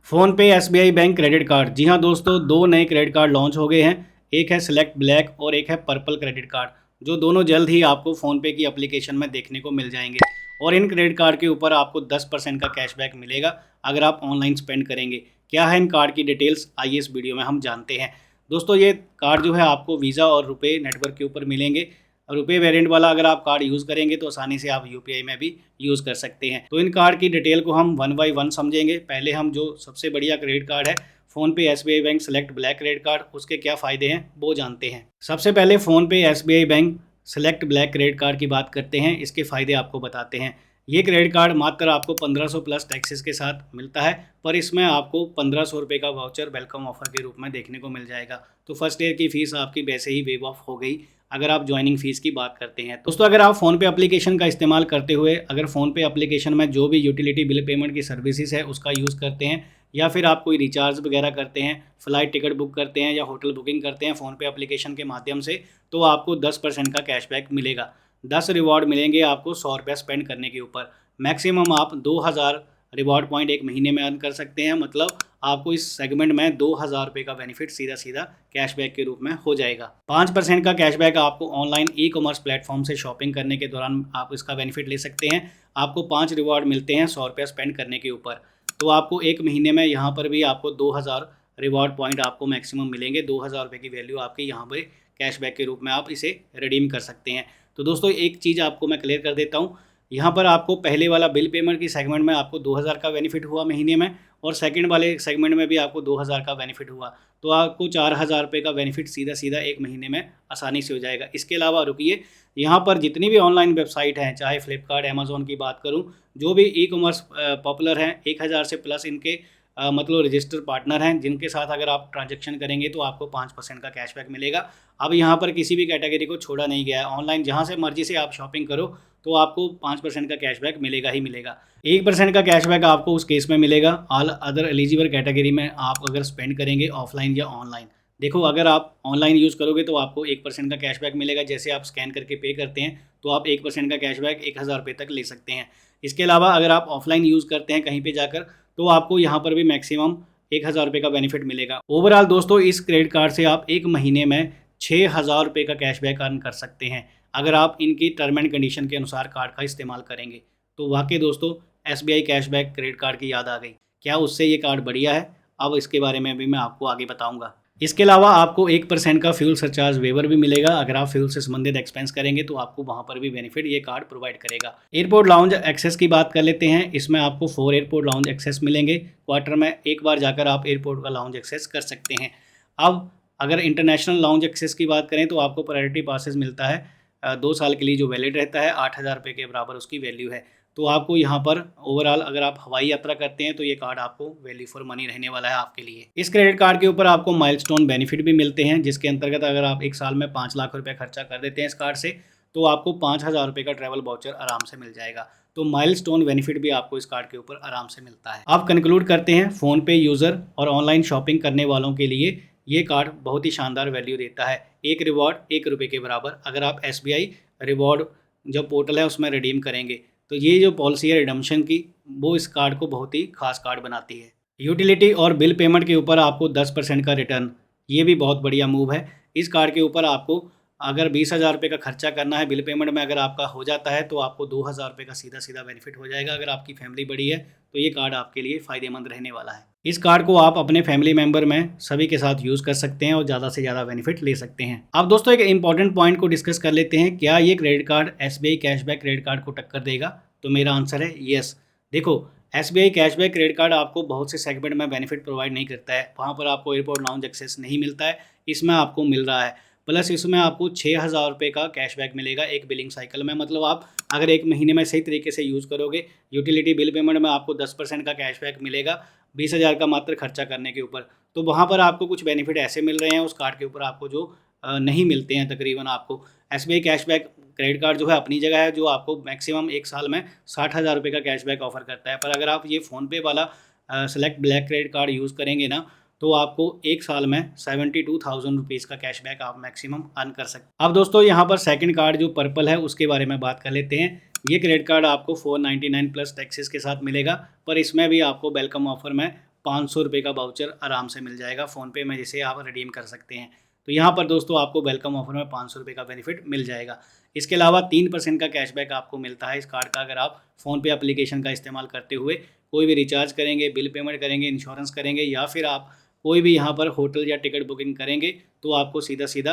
Phone पे SBI bank credit card. जी हाँ दोस्तों, दो नए क्रेडिट कार्ड लॉन्च हो गए हैं। एक है सिलेक्ट ब्लैक और एक है पर्पल क्रेडिट कार्ड, जो दोनों जल्द ही आपको फ़ोन पे की एप्लीकेशन में देखने को मिल जाएंगे। और इन क्रेडिट कार्ड के ऊपर आपको 10% का कैशबैक मिलेगा अगर आप ऑनलाइन स्पेंड करेंगे। क्या है इन कार्ड की डिटेल्स, आइए इस वीडियो में हम जानते हैं। दोस्तों, ये कार्ड जो है आपको वीज़ा और रुपए नेटवर्क के ऊपर मिलेंगे। रुपए वेरिएंट वाला अगर आप कार्ड यूज़ करेंगे तो आसानी से आप यूपीआई में भी यूज़ कर सकते हैं। तो इन कार्ड की डिटेल को हम वन बाय वन समझेंगे। पहले हम जो सबसे बढ़िया क्रेडिट कार्ड है फ़ोन पे SBI bank select black credit card, उसके क्या फ़ायदे हैं वो जानते हैं। सबसे पहले फ़ोन पे SBI bank select black credit card की बात करते हैं, इसके फ़ायदे आपको बताते हैं। ये क्रेडिट कार्ड मात्र आपको 1500 प्लस टैक्सेस के साथ मिलता है, पर इसमें आपको 1500 रुपये का वाउचर वेलकम ऑफर के रूप में देखने को मिल जाएगा। तो फर्स्ट ईयर की फ़ीस आपकी वैसे ही वेव ऑफ हो गई अगर आप ज्वाइनिंग फ़ीस की बात करते हैं। दोस्तों, अगर आप फ़ोन पे एप्लीकेशन का इस्तेमाल करते हुए अगर फ़ोन पे एप्लीकेशन में जो भी यूटिलिटी बिल पेमेंट की सर्विसेज है उसका यूज़ करते हैं, या फिर आप कोई रिचार्ज वगैरह करते हैं, फ़्लाइट टिकट बुक करते हैं या होटल बुकिंग करते हैं फ़ोन पे एप्लीकेशन के माध्यम से, तो आपको 10% का कैशबैक मिलेगा। 10 रिवॉर्ड मिलेंगे आपको 100 रुपये स्पेंड करने के ऊपर। मैक्सिमम आप 2000 रिवॉर्ड पॉइंट एक महीने में अर्न कर सकते हैं। मतलब आपको इस सेगमेंट में 2000 रुपये का बेनिफिट सीधा सीधा कैशबैक के रूप में हो जाएगा। 5% का कैशबैक आपको ऑनलाइन ई कॉमर्स प्लेटफॉर्म से शॉपिंग करने के दौरान आप इसका बेनिफिट ले सकते हैं। आपको 5 रिवॉर्ड मिलते हैं 100 रुपये स्पेंड करने के ऊपर। तो आपको एक महीने में यहाँ पर भी आपको 2000 रिवॉर्ड पॉइंट आपको मैक्सिमम मिलेंगे। 2000 रुपये की वैल्यू आपकी यहाँ पर कैशबैक के रूप में आप इसे रिडीम कर सकते हैं। तो दोस्तों, एक चीज़ आपको मैं क्लियर कर देता हूँ। यहाँ पर आपको पहले वाला बिल पेमेंट की सेगमेंट में आपको 2000 का बेनिफिट हुआ महीने में, और सेकंड वाले सेगमेंट में भी आपको 2000 का बेनिफिट हुआ। तो आपको 4000 रुपये का बेनिफिट सीधा सीधा एक महीने में आसानी से हो जाएगा। इसके अलावा रुकिए, यहाँ पर जितनी भी ऑनलाइन वेबसाइट हैं, चाहे फ्लिपकार्ट, अमेज़ॉन की बात करूँ, जो भी ई कॉमर्स पॉपुलर हैं, 1000 से प्लस इनके मतलब रजिस्टर पार्टनर हैं, जिनके साथ अगर आप ट्रांजैक्शन करेंगे तो आपको 5% का कैशबैक मिलेगा। अब यहाँ पर किसी भी कैटेगरी को छोड़ा नहीं गया है। ऑनलाइन जहाँ से मर्जी से आप शॉपिंग करो तो आपको 5% का कैशबैक मिलेगा ही मिलेगा। 1% का कैशबैक आपको उस केस में मिलेगा ऑल अदर एलिजिबल कैटेगरी में आप अगर स्पेंड करेंगे ऑफलाइन या ऑनलाइन। देखो, अगर आप ऑनलाइन यूज़ करोगे तो आपको 1% का कैशबैक मिलेगा। जैसे आप स्कैन करके पे करते हैं तो आप 1% का कैशबैक 1000 रुपये तक ले सकते हैं। इसके अलावा अगर आप ऑफलाइन यूज़ करते हैं कहीं पे जाकर, तो आपको यहाँ पर भी मैक्सिमम 1000 रुपये का बेनिफिट मिलेगा। ओवरऑल दोस्तों, इस क्रेडिट कार्ड से आप एक महीने में 6000 रुपये का कैशबैक अर्न कर सकते हैं अगर आप इनकी टर्म एंड कंडीशन के अनुसार कार्ड का इस्तेमाल करेंगे। तो वाकई दोस्तों, एसबीआई कैशबैक क्रेडिट कार्ड की याद आ गई। क्या उससे ये कार्ड बढ़िया है? अब इसके बारे में भी मैं आपको आगे बताऊंगा। इसके अलावा आपको 1% का फ्यूल सरचार्ज वेवर भी मिलेगा। अगर आप फ्यूल से संबंधित एक्सपेंस करेंगे तो आपको वहाँ पर भी बेनिफिट ये कार्ड प्रोवाइड करेगा। एयरपोर्ट लाउंज एक्सेस की बात कर लेते हैं। इसमें आपको 4 एयरपोर्ट लाउंज एक्सेस मिलेंगे। क्वार्टर में एक बार जाकर आप एयरपोर्ट का लाउंज एक्सेस कर सकते हैं। अब अगर इंटरनेशनल लाउंज एक्सेस की बात करें तो आपको प्रायोरिटी पासेस मिलता है 2 साल के लिए, जो वैलिड रहता है। 8000 रुपये के बराबर उसकी वैल्यू है। तो आपको यहाँ पर ओवरऑल अगर आप हवाई यात्रा करते हैं तो ये कार्ड आपको वैल्यू फॉर मनी रहने वाला है आपके लिए। इस क्रेडिट कार्ड के ऊपर आपको माइलस्टोन बेनिफिट भी मिलते हैं, जिसके अंतर्गत अगर आप एक साल में 5 लाख रुपये खर्चा कर देते हैं इस कार्ड से, तो आपको 5000 रुपये का ट्रैवल वाउचर आराम से मिल जाएगा। तो माइलस्टोन बेनिफिट भी आपको इस कार्ड के ऊपर आराम से मिलता है। आप कंक्लूड करते हैं, फ़ोन पे यूज़र और ऑनलाइन शॉपिंग करने वालों के लिए ये कार्ड बहुत ही शानदार वैल्यू देता है। एक रिवॉर्ड 1 रुपये के बराबर अगर आप एसबीआई रिवॉर्ड जो पोर्टल है उसमें रिडीम करेंगे। तो ये जो पॉलिसी है रिडम्पशन की, वो इस कार्ड को बहुत ही खास कार्ड बनाती है। यूटिलिटी और बिल पेमेंट के ऊपर आपको 10% का रिटर्न, ये भी बहुत बढ़िया मूव है। इस कार्ड के ऊपर आपको अगर 20,000 रुपये का खर्चा करना है बिल पेमेंट में, अगर आपका हो जाता है तो आपको 2000 रुपये का सीधा सीधा बेनिफिट हो जाएगा। अगर आपकी फैमिली बड़ी है तो ये कार्ड आपके लिए फ़ायदेमंद रहने वाला है। इस कार्ड को आप अपने फैमिली मेंबर में सभी के साथ यूज़ कर सकते हैं और ज़्यादा से ज़्यादा बेनिफिट ले सकते हैं। अब दोस्तों, एक इंपॉर्टेंट पॉइंट को डिस्कस कर लेते हैं, क्या ये credit card SBI cashback credit card को टक्कर देगा? तो मेरा आंसर है येस। देखो, एसबीआई कैशबैक क्रेडिट कार्ड आपको बहुत से सेगमेंट में बेनिफिट प्रोवाइड नहीं करता है। वहाँ पर आपको एयरपोर्ट लाउंज एक्सेस नहीं मिलता है, इसमें आपको मिल रहा है। प्लस इसमें आपको 6000 रुपये का कैशबैक मिलेगा एक बिलिंग साइकिल में। मतलब आप अगर एक महीने में सही तरीके से यूज़ करोगे, यूटिलिटी बिल पेमेंट में आपको 10% का कैशबैक मिलेगा 20,000 का मात्र खर्चा करने के ऊपर। तो वहाँ पर आपको कुछ बेनिफिट ऐसे मिल रहे हैं उस कार्ड के ऊपर आपको, जो नहीं मिलते हैं तकरीबन आपको। एसबीआई कैशबैक क्रेडिट कार्ड जो है अपनी जगह है, जो आपको मैक्सिमम एक साल में 60,000 रुपये का कैशबैक ऑफर करता है। पर अगर आप ये फ़ोनपे वाला select black credit card use करेंगे ना, तो आपको एक साल में 72,000 रुपीज़ का कैशबैक आप मैक्सिमम अर्न कर सकते हैं। अब दोस्तों, यहाँ पर सेकंड कार्ड जो पर्पल है उसके बारे में बात कर लेते हैं। ये क्रेडिट कार्ड आपको 499 प्लस टैक्सेस के साथ मिलेगा, पर इसमें भी आपको वेलकम ऑफर में ₹500 का वाउचर आराम से मिल जाएगा फ़ोनपे में, जिसे आप रिडीम कर सकते हैं। तो यहाँ पर दोस्तों आपको वेलकम ऑफर में ₹500 का बेनिफिट मिल जाएगा। इसके अलावा 3% का कैशबैक आपको मिलता है इस कार्ड का, अगर आप फ़ोनपे एप्लीकेशन का इस्तेमाल करते हुए कोई भी रिचार्ज करेंगे, बिल पेमेंट करेंगे, इंश्योरेंस करेंगे, या फिर आप कोई भी यहाँ पर होटल या टिकट बुकिंग करेंगे तो आपको सीधा सीधा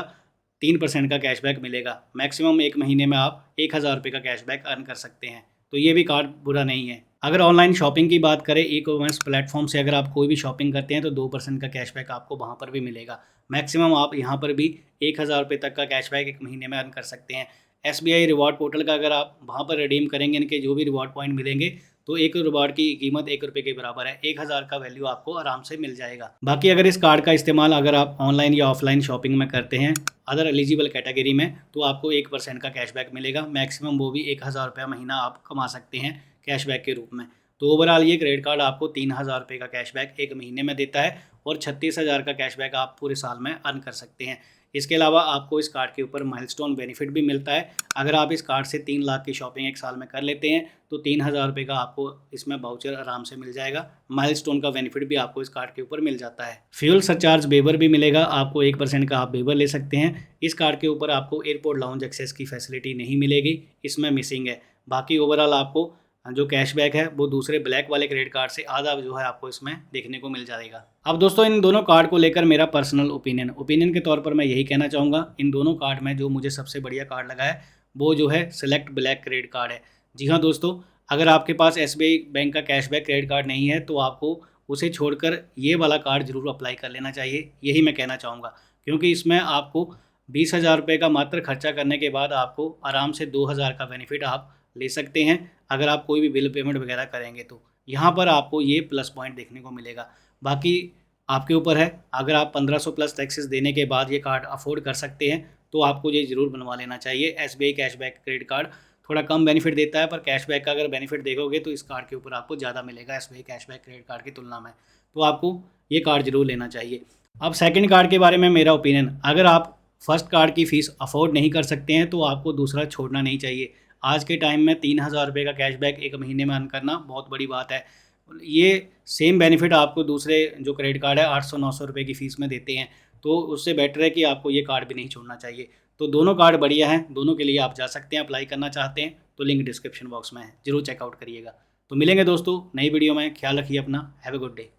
3% का कैशबैक मिलेगा। मैक्सिमम 1 महीने में आप ₹1000 का कैशबैक अर्न कर सकते हैं। तो ये भी कार्ड बुरा नहीं है। अगर ऑनलाइन शॉपिंग की बात करें, ई कॉमर्स प्लेटफॉर्म से अगर आप कोई भी शॉपिंग करते हैं तो 2% का कैशबैक आपको वहाँ पर भी मिलेगा। मैक्सिमम आप यहाँ पर भी ₹1000 तक का कैशबैक 1 महीने में अर्न कर सकते हैं। SBI रिवॉर्ड पोर्टल का अगर आप वहाँ पर रिडीम करेंगे, इनके जो भी रिवॉर्ड पॉइंट मिलेंगे, तो एक रिवॉर्ड की कीमत ₹1 के बराबर है। 1000 का वैल्यू आपको आराम से मिल जाएगा। बाकी अगर इस कार्ड का इस्तेमाल अगर आप ऑनलाइन या ऑफलाइन शॉपिंग में करते हैं अदर एलिजिबल कैटेगरी में, तो आपको 1% का कैशबैक मिलेगा। मैक्सिमम वो भी ₹1000 महीना आप कमा सकते हैं कैशबैक के रूप में। तो ओवरऑल ये क्रेडिट कार्ड आपको ₹3000 का कैशबैक 1 महीने में देता है और 36,000 का कैशबैक आप पूरे साल में अर्न कर सकते हैं। इसके अलावा आपको इस कार्ड के ऊपर माइलस्टोन बेनिफिट भी मिलता है। अगर आप इस कार्ड से 3 लाख की शॉपिंग 1 साल में कर लेते हैं तो ₹3000 का आपको इसमें वाउचर आराम से मिल जाएगा। माइलस्टोन का बेनिफिट भी आपको इस कार्ड के ऊपर मिल जाता है। फ्यूल सरचार्ज वेवर भी मिलेगा, आपको 1% का आप वेवर ले सकते हैं। इस कार्ड के ऊपर आपको एयरपोर्ट लाउंज एक्सेस की फैसिलिटी नहीं मिलेगी, इसमें मिसिंग है। बाकी ओवरऑल आपको जो कैशबैक है वो दूसरे ब्लैक वाले क्रेडिट कार्ड से आधा जो है आपको इसमें देखने को मिल जाएगा। अब दोस्तों इन दोनों कार्ड को लेकर मेरा पर्सनल ओपिनियन के तौर पर मैं यही कहना चाहूँगा, इन दोनों कार्ड में जो मुझे सबसे बढ़िया कार्ड लगा है वो जो है सेलेक्ट ब्लैक क्रेडिट कार्ड है। जी हाँ दोस्तों, अगर आपके पास SBI बैंक का कैशबैक क्रेडिट कार्ड नहीं है तो आपको उसे छोड़कर ये वाला कार्ड ज़रूर अप्लाई कर लेना चाहिए, यही मैं कहना चाहूँगा। क्योंकि इसमें आपको ₹20,000 का मात्र खर्चा करने के बाद आपको आराम से 2000 का बेनिफिट आप ले सकते हैं। अगर आप कोई भी बिल पेमेंट वगैरह करेंगे तो यहाँ पर आपको ये प्लस पॉइंट देखने को मिलेगा। बाकी आपके ऊपर है, अगर आप 1500 प्लस टैक्सेस देने के बाद ये कार्ड अफोर्ड कर सकते हैं तो आपको ये ज़रूर बनवा लेना चाहिए। SBI कैशबैक क्रेडिट कार्ड थोड़ा कम बेनिफिट देता है, पर कैशबैक का अगर बेनिफिट देखोगे तो इस कार्ड के ऊपर आपको ज़्यादा मिलेगा SBI कैशबैक क्रेडिट कार्ड की तुलना में। तो आपको ये कार्ड ज़रूर लेना चाहिए। अब सेकंड कार्ड के बारे में मेरा ओपिनियन, अगर आप फर्स्ट कार्ड की फ़ीस अफोर्ड नहीं कर सकते हैं तो आपको दूसरा छोड़ना नहीं चाहिए। आज के टाइम में ₹3000 का कैशबैक 1 महीने में अर्न करना बहुत बड़ी बात है। ये सेम बेनिफिट आपको दूसरे जो क्रेडिट कार्ड है 800-900 की फ़ीस में देते हैं, तो उससे बेटर है कि आपको ये कार्ड भी नहीं छोड़ना चाहिए। तो दोनों कार्ड बढ़िया हैं, दोनों के लिए आप जा सकते हैं, अप्लाई करना चाहते हैं तो लिंक डिस्क्रिप्शन बॉक्स में है, ज़रूर चेकआउट करिएगा। तो मिलेंगे दोस्तों नई वीडियो में, ख्याल रखिए अपना, हैव अ गुड डे।